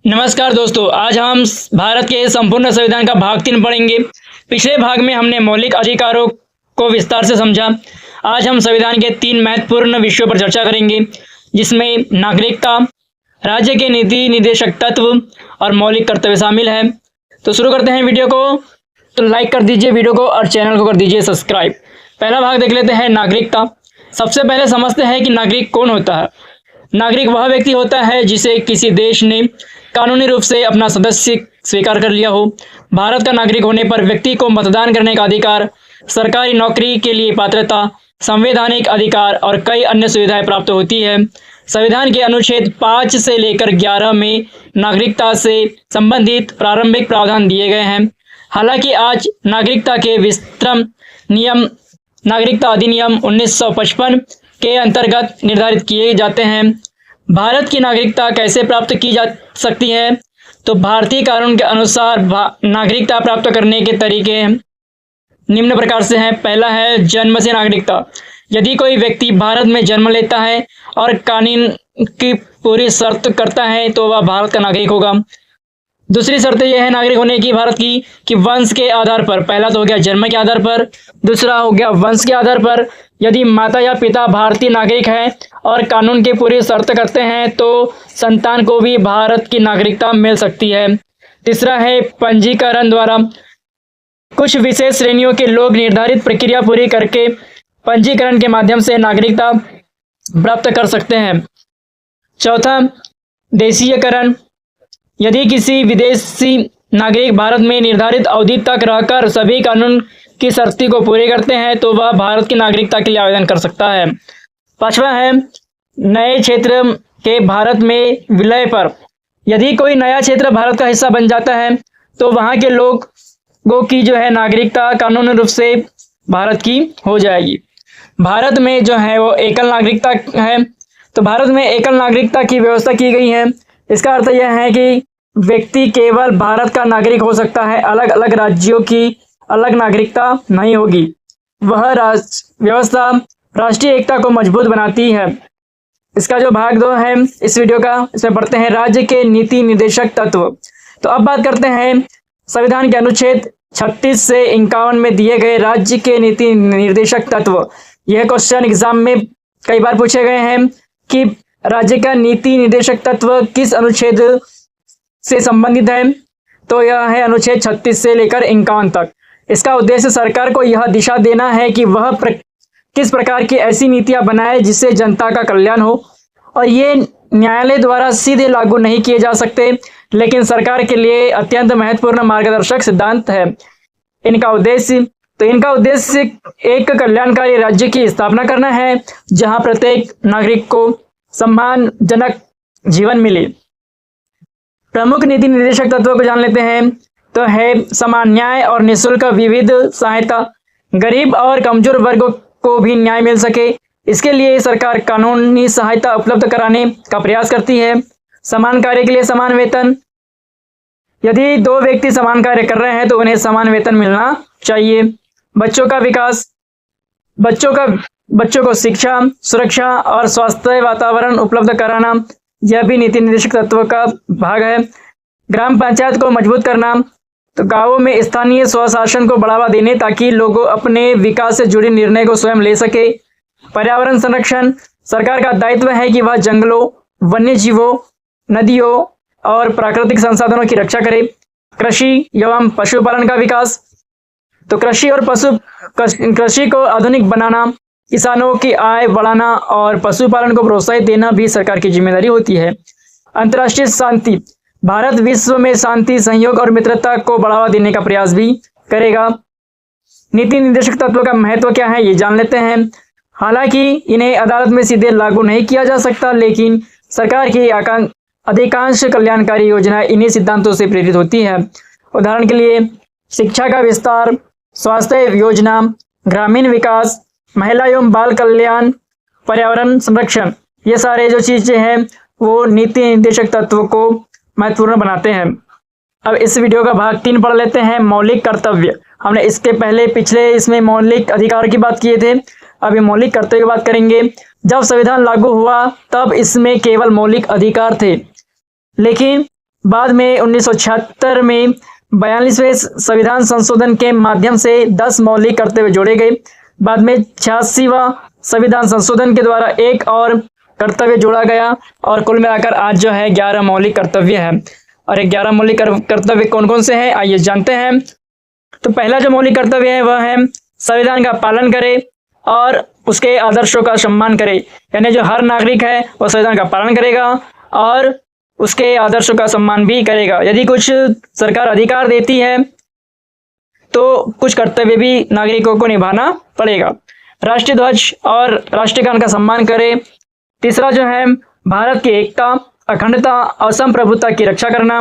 नमस्कार दोस्तों, आज हम भारत के संपूर्ण संविधान का भाग 3 पढ़ेंगे। पिछले भाग में हमने मौलिक अधिकारों को विस्तार से समझा। आज हम संविधान के 3 महत्वपूर्ण विषयों पर चर्चा करेंगे, जिसमें नागरिकता, राज्य के नीति निर्देशक तत्व और मौलिक कर्तव्य शामिल है। तो शुरू करते हैं वीडियो को। तो लाइक कर दीजिए वीडियो को और चैनल को कर दीजिए सब्सक्राइब। पहला भाग देख लेते हैं, नागरिकता। सबसे पहले समझते हैं कि नागरिक कौन होता है। नागरिक वह व्यक्ति होता है जिसे किसी देश ने कानूनी रूप से अपना सदस्य स्वीकार कर लिया हो। भारत का नागरिक होने पर व्यक्ति को मतदान करने का अधिकार, सरकारी नौकरी के लिए पात्रता, संवैधानिक अधिकार और कई अन्य सुविधाएं प्राप्त होती है। संविधान के अनुच्छेद 5 से लेकर 11 में नागरिकता से संबंधित प्रारंभिक प्रावधान दिए गए हैं। हालांकि आज नागरिकता के विस्तृत नियम नागरिकता अधिनियम 1955 के अंतर्गत निर्धारित किए जाते हैं। भारत की नागरिकता कैसे प्राप्त की जा सकती है? तो भारतीय कानून के अनुसार नागरिकता प्राप्त करने के तरीके निम्न प्रकार से हैं। पहला है जन्म से नागरिकता। यदि कोई व्यक्ति भारत में जन्म लेता है और कानून की पूरी शर्त करता है तो वह भारत का नागरिक होगा। दूसरी शर्त यह है नागरिक होने की भारत की कि वंश के आधार पर, पहला तो हो गया जन्म के आधार पर, दूसरा हो गया वंश के आधार पर। यदि माता या पिता भारतीय नागरिक हैं और कानून की पूरी शर्त करते हैं तो संतान को भी भारत की नागरिकता मिल सकती है। तीसरा है पंजीकरण द्वारा। कुछ विशेष श्रेणियों के लोग निर्धारित प्रक्रिया पूरी करके पंजीकरण के माध्यम से नागरिकता प्राप्त कर सकते हैं। चौथा, देशीयकरण। यदि किसी विदेशी नागरिक भारत में निर्धारित अवधि तक रहकर सभी कानून की शर्तें को पूरे करते हैं तो वह भारत की नागरिकता के लिए आवेदन कर सकता है। पांचवा है नए क्षेत्र के भारत में विलय पर। यदि कोई नया क्षेत्र भारत का हिस्सा बन जाता है तो वहां के लोगों की नागरिकता कानूनी रूप से भारत की हो जाएगी। भारत में वो एकल नागरिकता है। तो भारत में एकल नागरिकता की व्यवस्था की गई है। इसका अर्थ यह है कि व्यक्ति केवल भारत का नागरिक हो सकता है, अलग अलग राज्यों की अलग नागरिकता नहीं होगी। वह व्यवस्था राष्ट्रीय एकता को मजबूत बनाती है। इसका जो भाग 2 है इस वीडियो का, इसमें पढ़ते हैं राज्य के नीति निर्देशक तत्व। तो अब बात करते हैं संविधान के अनुच्छेद 36 से 51 में दिए गए राज्य के नीति निर्देशक तत्व। यह क्वेश्चन एग्जाम में कई बार पूछे गए हैं कि राज्य का नीति निर्देशक तत्व किस अनुच्छेद से संबंधित है। तो यह है अनुच्छेद 36 से लेकर 51 तक। इसका उद्देश्य सरकार को यह दिशा देना है कि वह किस प्रकार की ऐसी नीतियां बनाए जिससे जनता का कल्याण हो, और ये न्यायालय द्वारा सीधे लागू नहीं किए जा सकते, लेकिन सरकार के लिए अत्यंत महत्वपूर्ण मार्गदर्शक सिद्धांत है। इनका उद्देश्य एक कल्याणकारी राज्य की स्थापना करना है जहां प्रत्येक नागरिक को सम्मानजनक जीवन मिले। प्रमुख नीति निर्देशक तत्वों को जान लेते हैं। तो है समान न्याय और निःशुल्क विविध सहायता। गरीब और कमजोर वर्गों को भी न्याय मिल सके, इसके लिए सरकार कानूनी सहायता उपलब्ध कराने का प्रयास करती है। समान कार्य के लिए समान वेतन। यदि 2 व्यक्ति समान कार्य कर रहे हैं तो उन्हें समान वेतन मिलना चाहिए। बच्चों का विकास। बच्चों को शिक्षा, सुरक्षा और स्वास्थ्य वातावरण उपलब्ध कराना, यह भी नीति निर्देशक तत्व का भाग है। ग्राम पंचायत को मजबूत करना। तो गांवों में स्थानीय स्वशासन को बढ़ावा देने ताकि लोगों अपने विकास से जुड़े निर्णय को स्वयं ले सके। पर्यावरण संरक्षण। सरकार का दायित्व है कि वह जंगलों, वन्य जीवों, नदियों और प्राकृतिक संसाधनों की रक्षा करे। कृषि एवं पशुपालन का विकास। तो कृषि को आधुनिक बनाना, किसानों की आय बढ़ाना और पशुपालन को प्रोत्साहित देना भी सरकार की जिम्मेदारी होती है। अंतर्राष्ट्रीय शांति। भारत विश्व में शांति, सहयोग और मित्रता को बढ़ावा देने का प्रयास भी करेगा। नीति निर्देशक तत्वों का महत्व क्या है ये जान लेते हैं। हालांकि इन्हें अदालत में सीधे लागू नहीं किया जा सकता, लेकिन सरकार की अधिकांश कल्याणकारी योजनाएं इन्हीं सिद्धांतों से प्रेरित होती है। उदाहरण के लिए शिक्षा का विस्तार, स्वास्थ्य योजना, ग्रामीण विकास, महिला एवं बाल कल्याण, पर्यावरण संरक्षण, ये सारे जो चीजें हैं वो नीति निर्देशक तत्व को महत्वपूर्ण बनाते हैं। अब इस वीडियो का भाग 3 पढ़ लेते हैं, मौलिक कर्तव्य। हमने इसके पहले पिछले इसमें मौलिक अधिकार की बात किए थे, अभी मौलिक कर्तव्य की बात करेंगे। जब संविधान लागू हुआ तब इसमें केवल मौलिक अधिकार थे, लेकिन बाद में 1976 में 42वें संविधान संशोधन के माध्यम से 10 मौलिक कर्तव्य जोड़े गए। बाद में 86वां संविधान संशोधन के द्वारा एक और कर्तव्य जोड़ा गया और कुल मिलाकर आज जो है 11 मौलिक कर्तव्य है। और 11 मौलिक कर्तव्य कौन कौन से हैं आइए जानते हैं। तो पहला जो मौलिक कर्तव्य है वह है संविधान का पालन करे और उसके आदर्शों का सम्मान करे। यानी जो हर नागरिक है वह संविधान का पालन करेगा और उसके आदर्शों का सम्मान भी करेगा। यदि कुछ सरकार अधिकार देती है तो कुछ कर्तव्य भी नागरिकों को निभाना पड़ेगा। राष्ट्रीय ध्वज और राष्ट्रीय गान का सम्मान करे। तीसरा जो है भारत की एकता, अखंडता और संप्रभुता की रक्षा करना।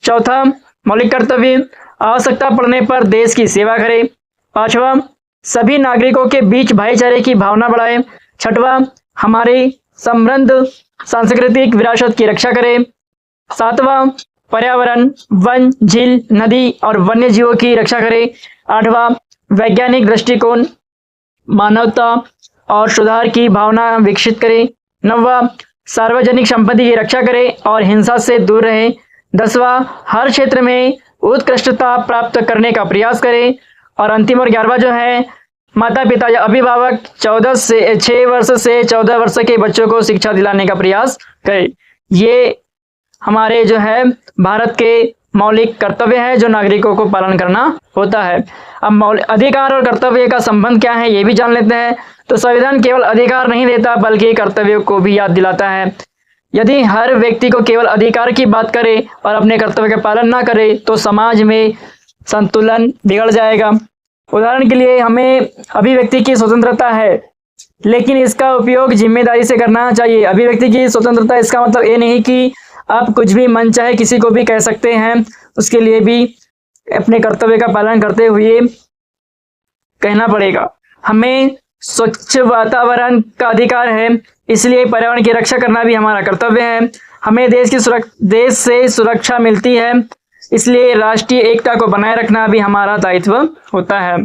चौथा मौलिक कर्तव्य आवश्यकता पड़ने पर देश की सेवा करे। पांचवा सभी नागरिकों के बीच भाईचारे की भावना बढ़ाए। छठवां हमारी समृद्ध सांस्कृतिक विरासत की रक्षा करे। सातवां पर्यावरण, वन, झील, नदी और वन्य जीवों की रक्षा करे। आठवां वैज्ञानिक दृष्टिकोण, मानवता और सुधार की भावना विकसित करे। नौवां सार्वजनिक संपत्ति की रक्षा करे और हिंसा से दूर रहे। 10वां हर क्षेत्र में उत्कृष्टता प्राप्त करने का प्रयास करे। और अंतिम और 11वां जो है माता पिता या अभिभावक 6 वर्ष से 14 वर्ष के बच्चों को शिक्षा दिलाने का प्रयास करे। ये हमारे जो है भारत के मौलिक कर्तव्य है जो नागरिकों को पालन करना होता है। अब मौलिक अधिकार और कर्तव्य का संबंध क्या है ये भी जान लेते हैं। तो संविधान केवल अधिकार नहीं देता बल्कि कर्तव्यों को भी याद दिलाता है। यदि हर व्यक्ति को केवल अधिकार की बात करे और अपने कर्तव्य का पालन ना करे तो समाज में संतुलन बिगड़ जाएगा। उदाहरण के लिए हमें अभिव्यक्ति की स्वतंत्रता है लेकिन इसका उपयोग जिम्मेदारी से करना चाहिए। अभिव्यक्ति की स्वतंत्रता इसका मतलब ये नहीं कि आप कुछ भी मन चाहे किसी को भी कह सकते हैं, उसके लिए भी अपने कर्तव्य का पालन करते हुए कहना पड़ेगा। हमें स्वच्छ वातावरण का अधिकार है इसलिए पर्यावरण की रक्षा करना भी हमारा कर्तव्य है। हमें देश से सुरक्षा मिलती है इसलिए राष्ट्रीय एकता को बनाए रखना भी हमारा दायित्व होता है।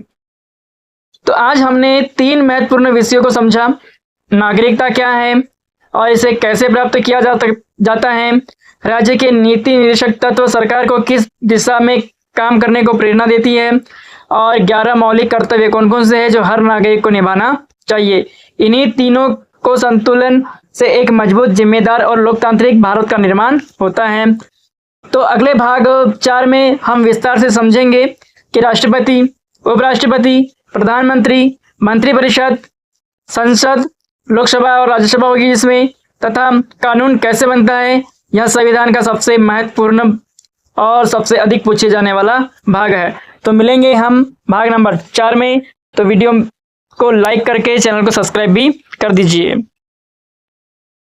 तो आज हमने 3 महत्वपूर्ण विषयों को समझा। नागरिकता क्या है और इसे कैसे प्राप्त किया जाता है, राज्य के नीति निदेशक तत्व सरकार को किस दिशा में काम करने को प्रेरणा देती है और 11 मौलिक कर्तव्य कौन कौन से हैं जो हर नागरिक को निभाना चाहिए। इन्हीं तीनों को संतुलन से एक मजबूत, जिम्मेदार और लोकतांत्रिक भारत का निर्माण होता है। तो अगले भाग 4 में हम विस्तार से समझेंगे कि राष्ट्रपति, उपराष्ट्रपति, प्रधानमंत्री, मंत्रिपरिषद, संसद, लोकसभा और राज्यसभा होगी इसमें, तथा कानून कैसे बनता है। यह संविधान का सबसे महत्वपूर्ण और सबसे अधिक पूछे जाने वाला भाग है। तो मिलेंगे हम भाग नंबर 4 में। तो वीडियो को लाइक करके चैनल को सब्सक्राइब भी कर दीजिए।